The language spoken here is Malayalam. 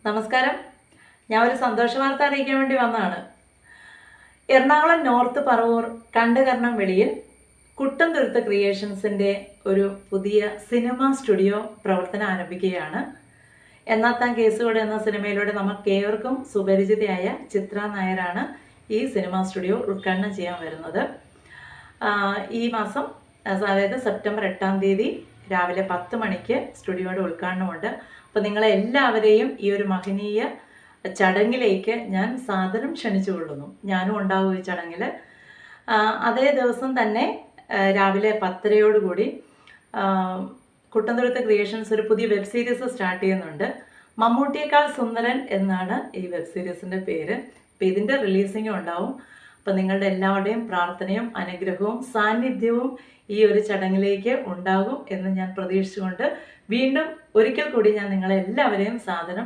നമസ്കാരം. ഞാൻ ഒരു സന്തോഷ വാർത്ത അറിയിക്കാൻ വേണ്ടി വന്നതാണ്. എറണാകുളം നോർത്ത് പറവൂർ കണ്ടകർണം വെളിയിൽ കുട്ടൻതുരുത്ത് ക്രിയേഷൻസിന്റെ ഒരു പുതിയ സിനിമ സ്റ്റുഡിയോ പ്രവർത്തനം ആരംഭിക്കുകയാണ്. എന്നാത്താൻ കേസുകൂടെ എന്ന സിനിമയിലൂടെ നമുക്ക് ഏവർക്കും സുപരിചിതയായ ചിത്ര നായരാണ് ഈ സിനിമ സ്റ്റുഡിയോ ഉദ്ഘാടനം ചെയ്യാൻ വരുന്നത്. ഈ മാസം, അതായത് സെപ്റ്റംബർ 8-ാം തീയതി രാവിലെ 10 മണിക്ക് സ്റ്റുഡിയോയുടെ ഉദ്ഘാടനമുണ്ട്. അപ്പോൾ നിങ്ങളെ എല്ലാവരെയും ഈ ഒരു മഹനീയ ചടങ്ങിലേക്ക് ഞാൻ സാദരം ക്ഷണിച്ചുകൊള്ളുന്നു. ഞാനും ഉണ്ടാവും ഈ ചടങ്ങിൽ. അതേ ദിവസം തന്നെ രാവിലെ 10:30 കുട്ടൻതുരുത്ത് ക്രിയേഷൻസ് ഒരു പുതിയ വെബ് സീരീസ് സ്റ്റാർട്ട് ചെയ്യുന്നുണ്ട്. മമ്മൂട്ടിയേക്കാൾ സുന്ദരൻ എന്നാണ് ഈ വെബ് സീരീസിൻ്റെ പേര്. അപ്പോൾ ഇതിൻ്റെ റിലീസിങ്ങും ഉണ്ടാവും. അപ്പം നിങ്ങളുടെ എല്ലാവരുടെയും പ്രാർത്ഥനയും അനുഗ്രഹവും സാന്നിധ്യവും ഈ ഒരു ചടങ്ങിലേക്ക് ഉണ്ടാകും എന്ന് ഞാൻ പ്രതീക്ഷിച്ചുകൊണ്ട് വീണ്ടും ഒരിക്കൽ കൂടി ഞാൻ നിങ്ങളെല്ലാവരെയും സാദരം